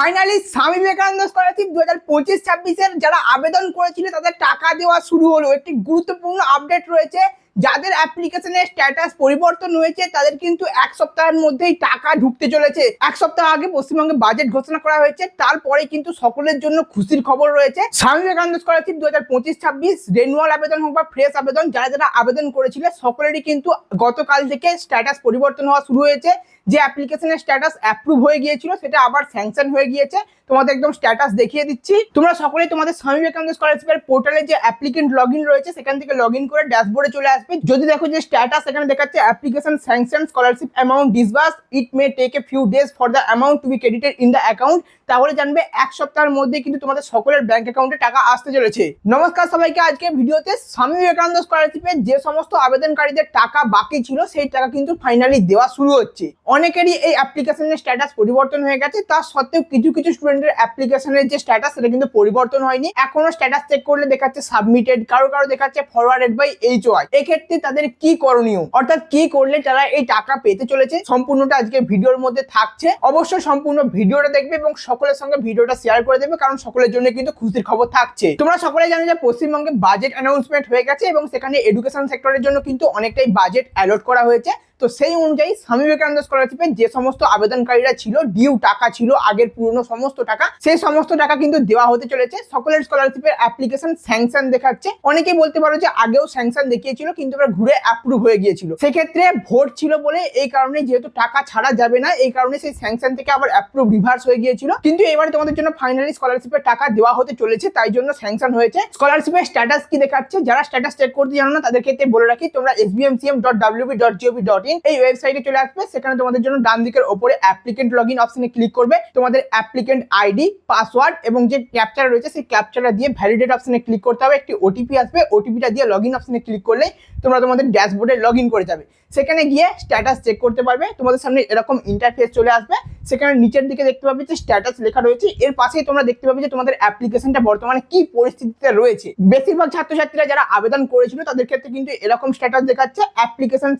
Finally Swami Vivekananda scholarship 2025-26 যারা আবেদন করেছিল তাদের টাকা দেওয়া শুরু হলো। একটি গুরুত্বপূর্ণ আপডেট রয়েছে। যাদের অ্যাপ্লিকেশনের স্ট্যাটাস পরিবর্তন হয়েছে তাদের কিন্তু এক সপ্তাহের মধ্যেই টাকা ঢুকতে চলেছে। এক সপ্তাহ আগে পশ্চিমবঙ্গে বাজেট ঘোষণা করা হয়েছে, তারপরে কিন্তু সকলের জন্য খুশির খবর রয়েছে। স্বামী বিবেকানন্দ স্কলারশিপ 2025-26 রেনুয়াল আবেদন হোক বা ফ্রেশ আবেদন, যারা যারা আবেদন করেছিল সকলেরই কিন্তু গতকাল থেকে স্ট্যাটাস পরিবর্তন হওয়া শুরু হয়েছে। যে অ্যাপ্লিকেশনের স্ট্যাটাস অ্যাপ্রুভ হয়ে গিয়েছিল সেটা আবার স্যাংশন হয়ে গিয়েছে। তোমাদের একদম স্ট্যাটাস দেখিয়ে দিচ্ছি। তোমরা সকলেই তোমাদের স্বামী বিবেকানন্দ স্কলারশিপের পোর্টালে যে অ্যাপ্লিকেন্ট লগইন রয়েছে সেখান থেকে লগইন করে ড্যাশবোর্ডে চলে আসবে। যদি দেখো যে স্ট্যাটাস এখানে দেখাচ্ছে application sanction scholarship amount disburse, it may take a few days for the amount to be credited in the account, তাহলে জানবে এক সপ্তাহের মধ্যে কিন্তু তোমাদের সকলের ব্যাংক অ্যাকাউন্টে টাকা আসতে চলেছে। নমস্কার সবাইকে, আজকে ভিডিওতে স্বামী বিবেকানন্দ স্কলারশিপের যে সমস্ত আবেদনকারীদের টাকা বাকি ছিল সেই টাকা কিন্তু ফাইনালি দেওয়া শুরু হচ্ছে। অনেকেরই এই অ্যাপ্লিকেশনের স্ট্যাটাস পরিবর্তন হয়ে গেছে, তার সত্ত্বেও কিছু কিছু স্টুডেন্টের অ্যাপ্লিকেশনের যে স্ট্যাটাস সেটা কিন্তু পরিবর্তন হয়নি। এখনো স্ট্যাটাস চেক করলে দেখাচ্ছে সাবমিটেড, কারো কারো দেখাচ্ছে ফরওয়ার্ডেড বাই HY। এক্ষেত্রে তাদের কি করণীয়, অর্থাৎ কি করলে তারা এই টাকা পেতে চলেছে, সম্পূর্ণটা আজকে ভিডিওর মধ্যে থাকছে। অবশ্যই সম্পূর্ণ ভিডিওটা দেখবে এবং সকলের সঙ্গে ভিডিওটা শেয়ার করে দেবে, কারণ সকলের জন্য কিন্তু খুশির খবর থাকছে। তোমরা সকলে জানো যে পশ্চিমবঙ্গে বাজেট অ্যানাউন্সমেন্ট হয়ে গেছে এবং সেখানে এডুকেশন সেক্টরের জন্য কিন্তু অনেকটাই বাজেট অ্যালট করা হয়েছে। তো সেই অনুযায়ী স্বামী বিবেকানন্দ স্কলারশিপে যে সমস্ত আবেদনকারীরা ছিল, ডিউ টাকা ছিল আগের পুরনো সমস্ত টাকা, সেই সমস্ত টাকা কিন্তু দেওয়া হতে চলেছে। সকলের স্কলারশিপের অ্যাপ্লিকেশন স্যাংশন দেখাচ্ছে। অনেকেই বলতে পারো যে আগেও স্যাংশন দেখিয়েছিল কিন্তু এবার ঘুরে অ্যাপ্রুভ হয়ে গিয়েছিল। সেক্ষেত্রে ভোট ছিল বলে এই কারণে যেহেতু টাকা ছাড়া যাবে না, এই কারণে সেই স্যাংশন থেকে আবার অ্যাপ্রুভ রিভার্স হয়ে গিয়েছিল। কিন্তু এবারে তোমাদের জন্য ফাইনালি স্কলারশিপের টাকা দেওয়া হতে চলেছে, তাই জন্য স্যাংশন হয়েছে। স্কলারশিপের স্ট্যাটাস কি দেখাচ্ছে, যারা স্ট্যাটাস চেক করতে জানো না তাদের ক্ষেত্রে বলে রাখি, তোমরা sbmcm.wb.gov.in এই ওয়েবসাইটে চলে আসবে। সেখানে তোমাদের জন্য ডান দিকের উপরে অ্যাপ্লিকেন্ট লগইন অপশনে ক্লিক করবে। তোমাদের অ্যাপ্লিকেন্ট আইডি, পাসওয়ার্ড এবং যে ক্যাপচার রয়েছে সেই ক্যাপচারটা দিয়ে ভ্যালিডেট অপশনে ক্লিক করতে হবে। একটি ওটিপি আসবে, ওটিপিটা দিয়ে লগইন অপশনে ক্লিক করলে তোমরা তোমাদের ড্যাশবোর্ডে লগইন করে যাবে। সেখানে গিয়ে স্ট্যাটাস চেক করতে পারবে। তোমাদের সামনে এরকম ইন্টারফেস চলে আসবে। সেখানে নিচের দিকে দেখতে পাবে যে স্ট্যাটাস লেখা রয়েছে, এর পাশেই তোমরা দেখতে পাবে যে তোমাদের অ্যাপ্লিকেশনটা বর্তমানে কি পরিস্থিতিতে রয়েছে। বেশিরভাগ ছাত্রছাত্রীরা যারা আবেদন করেছিল তাদের ক্ষেত্রে কিন্তু এরকম স্ট্যাটাস দেখাচ্ছে অ্যাপ্লিকেশন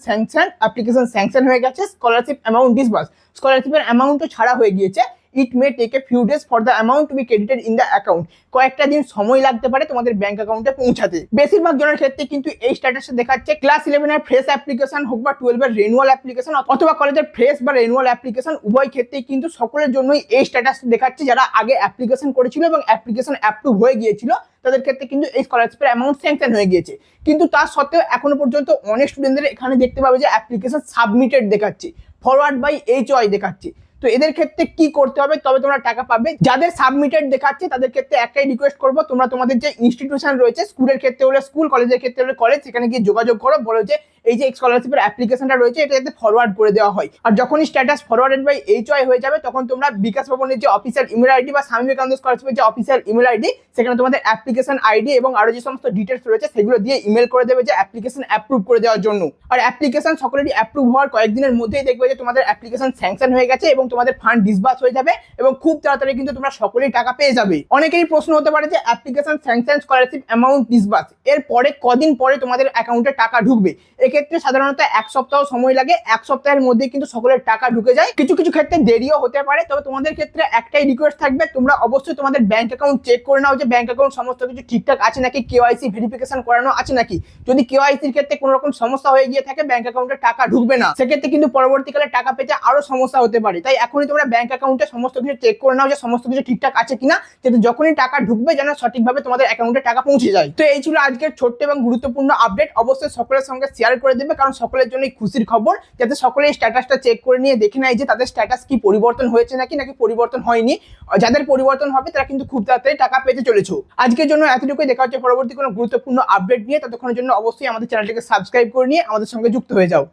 স্যাংশন হয়ে গেছে, স্কলারশিপ অ্যামাউন্ট ডিসবার্স, স্কলারশিপের অ্যামাউন্টও ছাড়া হয়ে গিয়েছে। It may take a few days for the amount to be credited in the account, কয়েকটা দিন সময় লাগতে পারে তোমাদের ব্যাংক অ্যাকাউন্টে পৌঁছাতে। বেশিরভাগ জনের ক্ষেত্রে কিন্তু এই স্ট্যাটাসে দেখাচ্ছে ক্লাস 11 এর ফ্রেশ অ্যাপ্লিকেশন হোক বা 12 এর রেনুয়াল অ্যাপ্লিকেশন অথবা কলেজের ফ্রেশ বা রেনুয়াল অ্যাপ্লিকেশন, উভয় ক্ষেত্রেই কিন্তু সকলের জন্যই এই স্ট্যাটাস দেখাচ্ছে। যারা আগে অ্যাপ্লিকেশন করেছিল এবং অ্যাপ্লিকেশন অ্যাপ্রুভ হয়ে গিয়েছিল তাদের ক্ষেত্রে কিন্তু এই স্কলারশিপের অ্যামাউন্ট স্যাংশন হয়ে গিয়েছে। কিন্তু তার সত্ত্বেও এখনো পর্যন্ত অনেক স্টুডেন্টদের এখানে দেখতে পাবে যে অ্যাপ্লিকেশন সাবমিটেড দেখাচ্ছে, ফরওয়ার্ড বাই HY দেখাচ্ছে। তো এদের ক্ষেত্রে কি করতে হবে তবে তোমরা টাকা পাবে? যাদের সাবমিটেড দেখাচ্ছে তাদের ক্ষেত্রে একটাই রিকোয়েস্ট করবো, তোমরা তোমাদের যে ইনস্টিটিউশন রয়েছে, স্কুলের ক্ষেত্রে হলে স্কুল, কলেজের ক্ষেত্রে হলে কলেজ, সেখানে গিয়ে যোগাযোগ করো, বলো যে এই যে স্কলারশিপের অ্যাপ্লিকেশনটা রয়েছে এটা যাতে ফরওয়ার্ড করে দেওয়া হয়। আর যখনই স্ট্যাটাস ফরওয়ার্ডেড বাই HY হয়ে যাবে তখন তোমরা বিকাশ ভবনের যে অফিসিয়াল ইমেল আইডি বা স্বামী বিবেকানন্দ স্কলারশিপের যে অফিসিয়াল ইমেল আইডি, সেখানে তোমাদের অ্যাপ্লিকেশন আইডি এবং আরো যে সমস্ত ডিটেলস রয়েছে সেগুলো দিয়ে ইমেল করে দেবে যে অ্যাপ্লিকেশন অ্যাপ্রুভ করে দেওয়ার জন্য। আর অ্যাপ্লিকেশন সকলেরই অ্যাপ্রুভ হওয়ার কয়েকদিনের মধ্যেই দেখবে যে তোমাদের অ্যাপ্লিকেশন স্যাংশন হয়ে গেছে এবং তোমাদের ফান্ড ডিসবার্স হয়ে যাবে এবং খুব তাড়াতাড়ি কিন্তু তোমরা সকলেই টাকা পেয়ে যাবে। অনেকেরই প্রশ্ন হতে পারে যে application sanction scholarship amount disburse এর পরে কদিন পরে তোমাদের অ্যাকাউন্টে টাকা ঢুকবে। এক্ষেত্রে সাধারণত এক সপ্তাহ সময় লাগে, এক সপ্তাহের মধ্যে কিন্তু সকলের টাকা ঢুকে যায়। কিছু কিছু ক্ষেত্রে দেরিও হতে পারে, তবে তোমাদের ক্ষেত্রে একটাই রিকোয়েস্ট থাকবে, তোমরা অবশ্যই তোমাদের ব্যাংক অ্যাকাউন্ট চেক করে নাও যে ব্যাংক অ্যাকাউন্ট সমস্ত কিছু ঠিকঠাক আছে নাকি, KYC ভেরিফিকেশন করানো আছে নাকি। যদি KYC এর ক্ষেত্রে কোনো রকম সমস্যা হয়ে গিয়ে থাকে ব্যাংক অ্যাকাউন্টে টাকা ঢুকবে না, সেক্ষেত্রে কিন্তু পরবর্তীকালে টাকা পেতে আরো সমস্যা হতে পারে। তাই এখনই তোমরা ব্যাংক অ্যাকাউন্টে সমস্ত কিছু চেক করে নাও যে সমস্ত কিছু ঠিকঠাক আছে কিনা, যাতে যখনই টাকা ঢুকবে যেন সঠিকভাবে তোমাদের অ্যাকাউন্টে টাকা পৌঁছে যায়। তো এই ছিল আজকের ছোট্ট এবং গুরুত্বপূর্ণ আপডেট। অবশ্যই সকলের সঙ্গে শেয়ার করে দেবে, কারণ সকলের জন্য খুশির খবর, যাতে সকলে স্ট্যাটাসটা চেক করে নিয়ে দেখে নেয় যে তাদের স্ট্যাটাস কি পরিবর্তন হয়েছে নাকি পরিবর্তন হয়নি। যাদের পরিবর্তন হবে তারা কিন্তু খুব তাড়াতাড়ি টাকা পেতে চলেছে। আজকের জন্য এতটুকুই, দেখা হচ্ছে পরবর্তী কোনো গুরুত্বপূর্ণ আপডেট নিয়ে। ততক্ষণের জন্য অবশ্যই আমাদের চ্যানেলটিকে সাবস্ক্রাইব করে নিয়ে আমাদের সঙ্গে যুক্ত হয়ে যাও।